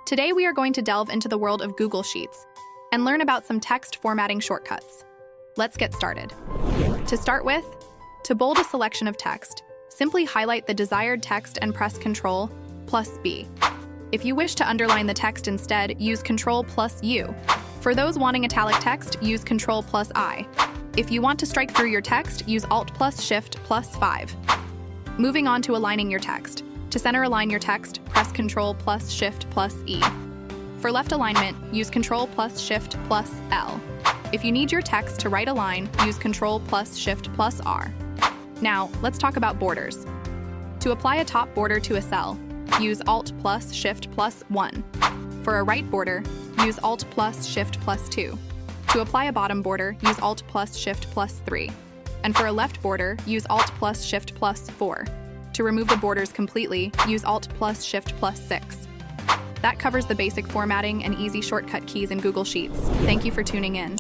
Today we are going to delve into the world of Google Sheets and learn about some text formatting shortcuts. Let's get started. To start with, to bold a selection of text, simply highlight the desired text and press Ctrl+B. If you wish to underline the text instead, use Ctrl+U. For those wanting italic text, use Ctrl+I. If you want to strike through your text, use Alt+Shift+5. Moving on to aligning your text. To center align your text, press Ctrl+Shift+E. For left alignment, use Ctrl+Shift+L. If you need your text to right align, use Ctrl+Shift+R. Now, let's talk about borders. To apply a top border to a cell, use Alt+Shift+1. For a right border, use Alt+Shift+2. To apply a bottom border, use Alt+Shift+3. And for a left border, use Alt+Shift+4. To remove the borders completely, use Alt+Shift+6. That covers the basic formatting and easy shortcut keys in Google Sheets. Thank you for tuning in.